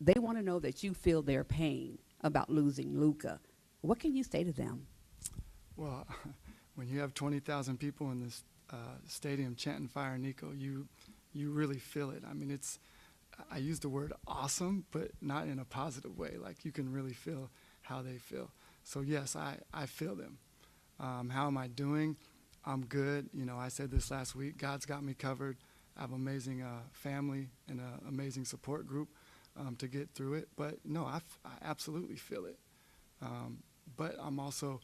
They want to know that you feel their pain about losing Luka. What can you say to them? Well, when you have 20,000 people in this stadium chanting "Fire Nico," you really feel it. I mean, I use the word awesome, but not in a positive way. Like, you can really feel how they feel. So yes, I feel them. How am I doing? I'm good. You know, I said this last week. God's got me covered. I have an amazing family and an amazing support group to get through it. But no, I absolutely feel it. But I'm also,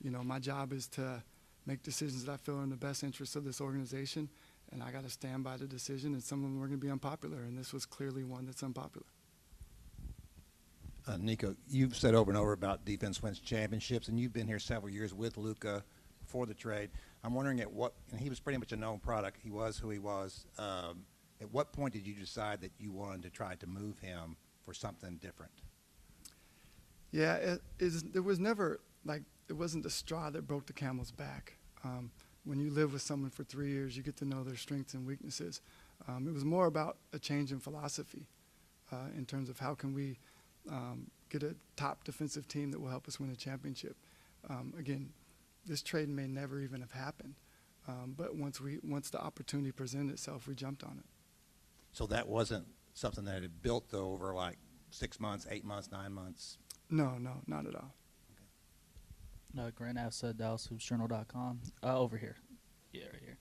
you know, my job is to make decisions that I feel are in the best interest of this organization, and I got to stand by the decision, and some of them are going to be unpopular, and this was clearly one that's unpopular. Nico, you've said over and over about defense wins championships, and you've been here several years with Luka before the trade. I'm wondering and he was pretty much a known product. He was who he was. At what point did you decide that you wanted to try to move him for something different? Yeah, there was never, like, it wasn't the straw that broke the camel's back. When you live with someone for 3 years, you get to know their strengths and weaknesses. It was more about a change in philosophy in terms of how can we get a top defensive team that will help us win a championship. Again, this trade may never even have happened, but once the opportunity presented itself, we jumped on it. So that wasn't something that had built over like 6 months, 8 months, 9 months? No, not at all. Grant Afsa, DallasHoopsJournal.com. Over here. Yeah, right here.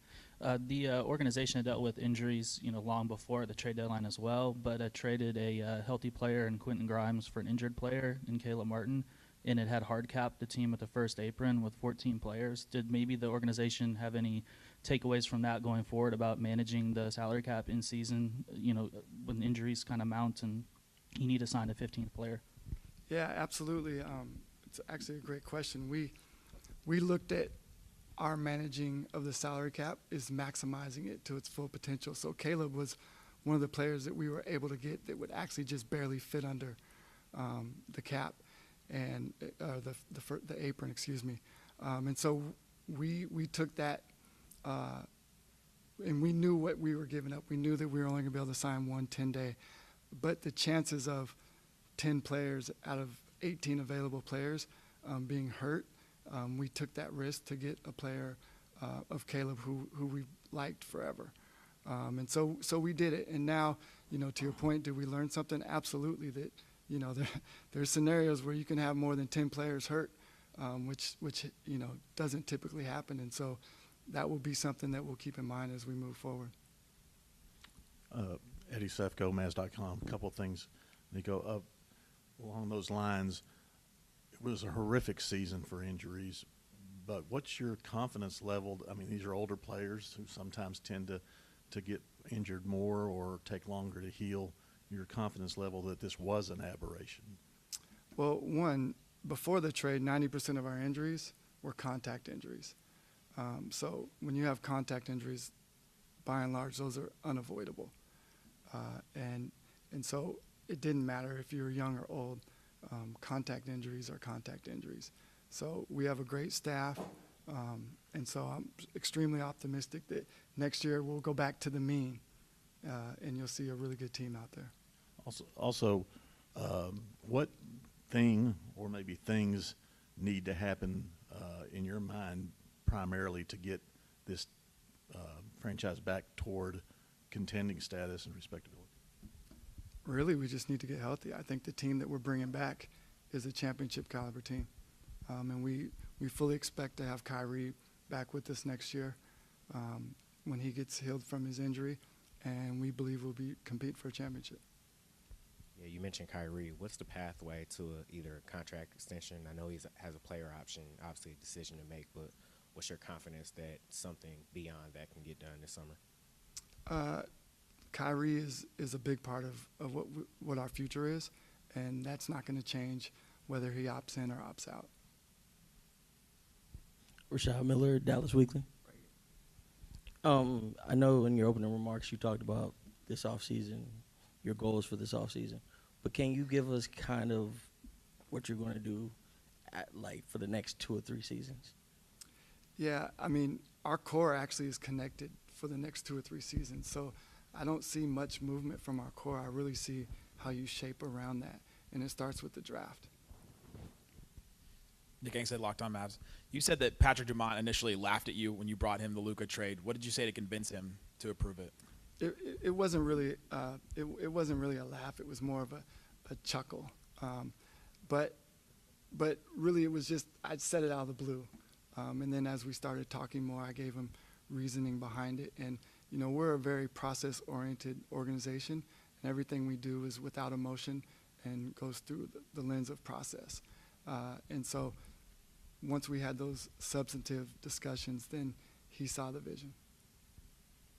The organization dealt with injuries, long before the trade deadline as well, but traded a healthy player in Quentin Grimes for an injured player in Caleb Martin, and it had hard capped the team at the first apron with 14 players. Did maybe the organization have any takeaways from that going forward about managing the salary cap in season, when injuries kind of mount and you need to sign a 15th player? Yeah, absolutely. It's actually a great question. We looked at our managing of the salary cap is maximizing it to its full potential. So Caleb was one of the players that we were able to get that would actually just barely fit under the cap and the apron, excuse me. And so we took that and we knew what we were giving up. We knew that we were only going to be able to sign one 10-day. But the chances of 10 players out of 18 available players being hurt, we took that risk to get a player of Caleb who we liked forever. And so we did it. And now, to your point, did we learn something? Absolutely. That, there's scenarios where you can have more than 10 players hurt, which doesn't typically happen. And so that will be something that we'll keep in mind as we move forward. Eddie Sefko, Mavs.com. A couple of things, Nico. Along those lines, it was a horrific season for injuries, but what's your confidence level? I mean, these are older players who sometimes tend to get injured more or take longer to heal. Your confidence level that this was an aberration? Well, one, before the trade, 90% of our injuries were contact injuries. So when you have contact injuries, by and large, those are unavoidable. And so it didn't matter if you were young or old. Contact injuries are contact injuries. So we have a great staff, and so I'm extremely optimistic that next year we'll go back to the mean, and you'll see a really good team out there. Also, what thing or maybe things need to happen in your mind primarily to get this franchise back toward contending status and respectability? Really, we just need to get healthy. I think the team that we're bringing back is a championship caliber team. And we fully expect to have Kyrie back with us next year when he gets healed from his injury, and we believe we'll be compete for a championship. Yeah, you mentioned Kyrie. What's the pathway to either a contract extension? I know he has a player option, obviously a decision to make, but what's your confidence that something beyond that can get done this summer? Kyrie is a big part of what our future is, and that's not going to change whether he opts in or opts out. Rashad Miller, Dallas Weekly. I know in your opening remarks you talked about this offseason, your goals for this offseason, but can you give us kind of what you're going to do for the next 2 or 3 seasons? Yeah, I mean, our core actually is connected for the next 2 or 3 seasons, so I don't see much movement from our core. I really see how you shape around that, and it starts with the draft. Nick Angstead, Locked On Mavs. You said that Patrick Dumont initially laughed at you when you brought him the Luka trade. What did you say to convince him to approve it? It wasn't really it wasn't really a laugh. It was more of a chuckle. But really, it was just I said it out of the blue, and then as we started talking more, I gave him reasoning behind it. And you know, we're a very process-oriented organization, and everything we do is without emotion and goes through the lens of process. And so, once we had those substantive discussions, then he saw the vision.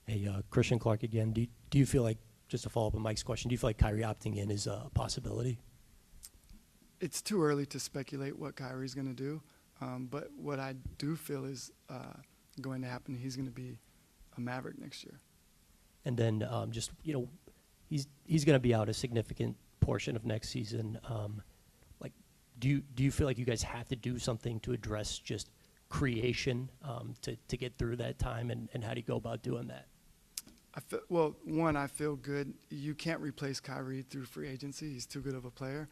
Hey, Christian Clark again. Do you feel like, just to follow up on Mike's question, do you feel like Kyrie opting in is a possibility? It's too early to speculate what Kyrie's going to do, but what I do feel is going to happen. He's going to be a Maverick next year. And then just, you know, he's going to be out a significant portion of next season. Like, do you feel like you guys have to do something to address just creation to get through that time, and how do you go about doing that? I feel good. You can't replace Kyrie through free agency. He's too good of a player.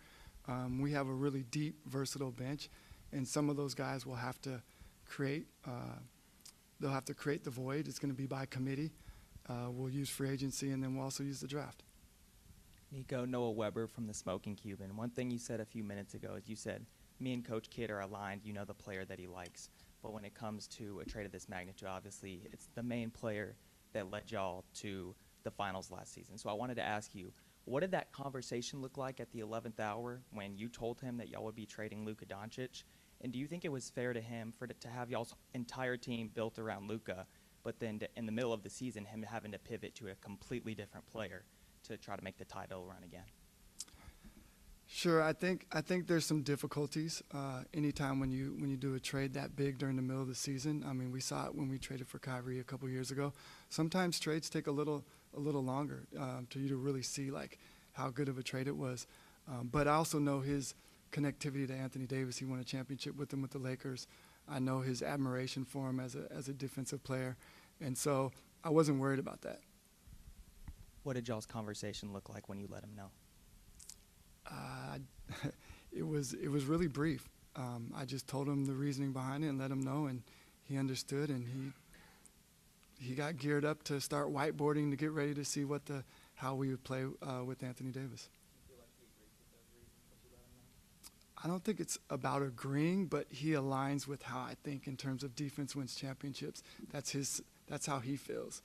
We have a really deep, versatile bench, and some of those guys will have to create. They'll have to create the void. It's going to be by committee. We'll use free agency, and then we'll also use the draft. Nico, Noah Weber from the Smoking Cuban. One thing you said a few minutes ago is you said, me and Coach Kidd are aligned. You know the player that he likes. But when it comes to a trade of this magnitude, obviously, it's the main player that led y'all to the finals last season. So I wanted to ask you, what did that conversation look like at the 11th hour when you told him that y'all would be trading Luka Doncic? And do you think it was fair to him to have y'all's entire team built around Luka, but then in the middle of the season, him having to pivot to a completely different player to try to make the title run again? Sure, I think there's some difficulties anytime when you do a trade that big during the middle of the season. I mean, we saw it when we traded for Kyrie a couple years ago. Sometimes trades take a little longer to you to really see like how good of a trade it was. But I also know his connectivity to Anthony Davis. He won a championship with him with the Lakers. I know his admiration for him as a defensive player, and so I wasn't worried about that. What did y'all's conversation look like when you let him know? It was really brief. I just told him the reasoning behind it and let him know, and he understood, and he got geared up to start whiteboarding to get ready to see how we would play with Anthony Davis. I don't think it's about agreeing, but he aligns with how I think in terms of defense wins championships. That's how he feels.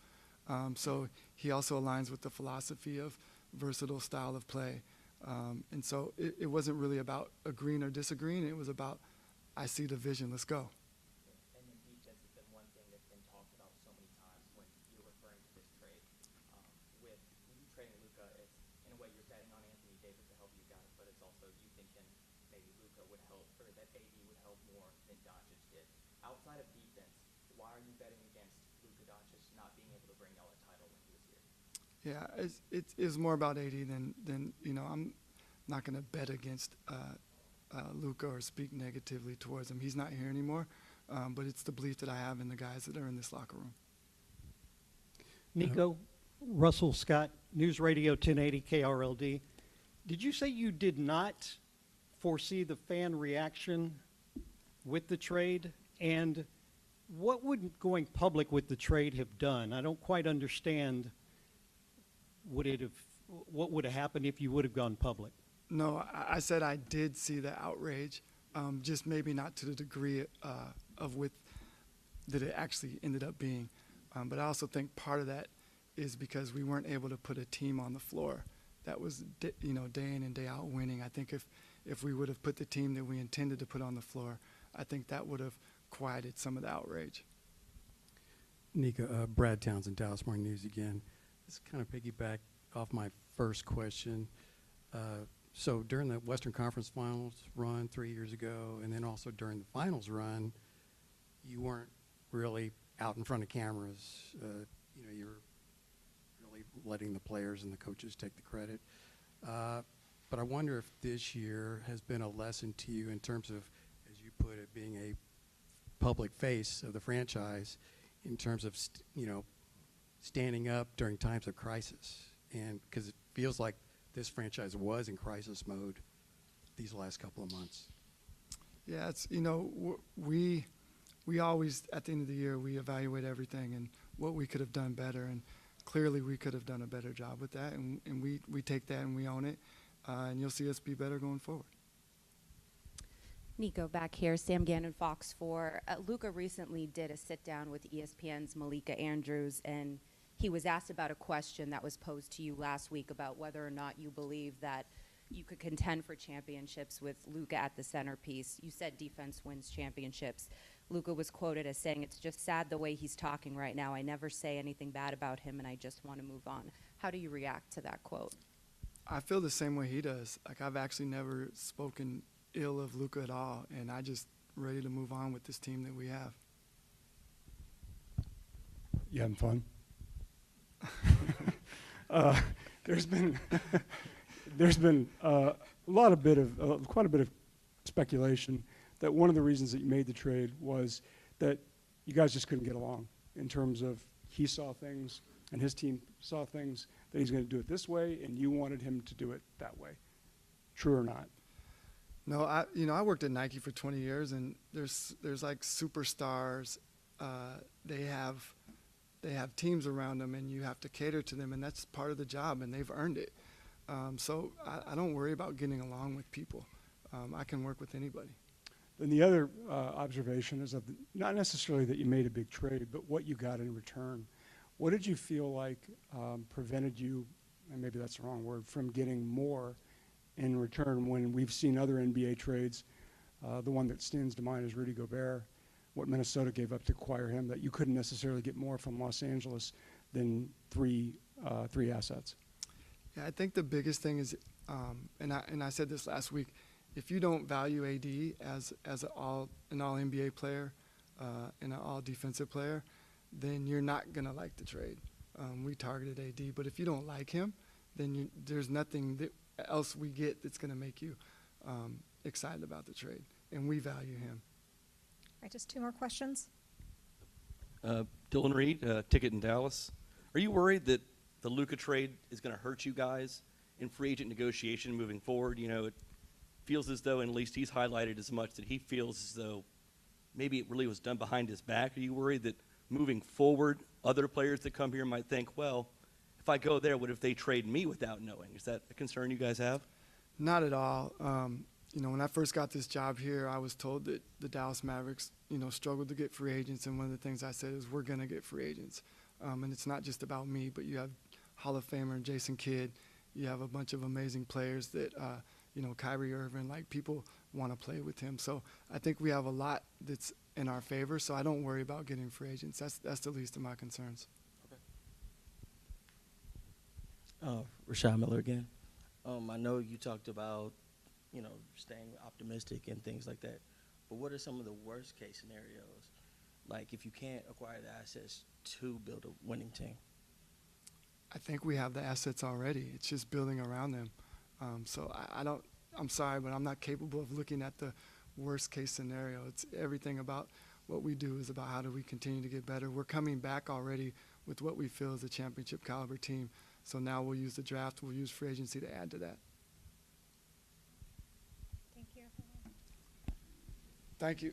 So he also aligns with the philosophy of versatile style of play. And so it wasn't really about agreeing or disagreeing. It was about, I see the vision, let's go. And then defense has been one thing that's been talked about so many times when you're referring to this trade. With you trading Luka, it's in a way you're betting on Anthony Davis to help you guys, but it's also you thinking maybe Luka would help, or that AD would help more than Doncic did. Outside of defense, why are you betting against Luka Doncic not being able to bring y'all a title when he was here? Yeah, it's more about AD than you know. I'm not going to bet against Luka or speak negatively towards him. He's not here anymore, but it's the belief that I have in the guys that are in this locker room. Nico, Russell Scott, News Radio 1080 KRLD. Did you say you did not foresee the fan reaction with the trade? And what would going public with the trade have done? I don't quite understand. What would have happened if you would have gone public? No, I said I did see the outrage, just maybe not to the degree that it actually ended up being. But I also think part of that is because we weren't able to put a team on the floor that was day in and day out winning. I think if we would have put the team that we intended to put on the floor, I think that would have quieted some of the outrage. Nico, Brad Townsend, Dallas Morning News again. This kind of piggyback off my first question. So during the Western Conference Finals run 3 years ago, and then also during the Finals run, you weren't really out in front of cameras. You were really letting the players and the coaches take the credit. But I wonder if this year has been a lesson to you in terms of, as you put it, being a public face of the franchise, in terms of standing up during times of crisis, and because it feels like this franchise was in crisis mode these last couple of months? Yeah, it's, you know, we always, at the end of the year, we evaluate everything and what we could have done better, and clearly we could have done a better job with that, and we take that and we own it, and you'll see us be better going forward. Nico, back here, Sam Gannon, Fox 4. Luka recently did a sit-down with ESPN's Malika Andrews, and he was asked about a question that was posed to you last week about whether or not you believe that you could contend for championships with Luka at the centerpiece. You said defense wins championships. Luka was quoted as saying, "It's just sad the way he's talking right now. I never say anything bad about him, and I just want to move on." How do you react to that quote? I feel the same way he does. Like, I've actually never spoken ill of Luka at all, and I just ready to move on with this team that we have. You having fun? There's been quite a bit of speculation that one of the reasons that you made the trade was that you guys just couldn't get along in terms of he saw things and his team saw things that he's going to do it this way, and you wanted him to do it that way. True or not? No, I worked at Nike for 20 years, and there's like superstars. They have teams around them, and you have to cater to them, and that's part of the job, and they've earned it. So I don't worry about getting along with people. I can work with anybody. Then the other observation is not necessarily that you made a big trade, but what you got in return. What did you feel like prevented you, and maybe that's the wrong word, from getting more in return when we've seen other NBA trades? The one that stands to mind is Rudy Gobert, what Minnesota gave up to acquire him, that you couldn't necessarily get more from Los Angeles than three assets. Yeah, I think the biggest thing is, and I said this last week, if you don't value AD as an all NBA player and an all defensive player, then you're not gonna like the trade. We targeted AD, but if you don't like him, then there's nothing else we get that's gonna make you excited about the trade, and we value him. All right, just two more questions. Dylan Reed, Ticket in Dallas. Are you worried that the Luka trade is going to hurt you guys in free agent negotiation moving forward? You know, it feels as though, and at least he's highlighted as much, that he feels as though maybe it really was done behind his back. Are you worried that moving forward, other players that come here might think, well, if I go there, what if they trade me without knowing? Is that a concern you guys have? Not at all. You know, when I first got this job here, I was told that the Dallas Mavericks, you know, struggled to get free agents, and one of the things I said is we're going to get free agents. And it's not just about me, but you have Hall of Famer Jason Kidd. You have a bunch of amazing players that, you know, Kyrie Irving, like, people want to play with him. So I think we have a lot that's in our favor, so I don't worry about getting free agents. That's the least of my concerns. Rashad Miller again. I know you talked about, you know, staying optimistic and things like that, but what are some of the worst case scenarios? Like, if you can't acquire the assets to build a winning team? I think we have the assets already. It's just building around them. So I'm sorry, but I'm not capable of looking at the worst case scenario. It's everything about what we do is about how do we continue to get better. We're coming back already with what we feel is a championship caliber team. So now we'll use the draft, we'll use free agency to add to that. Thank you. Thank you.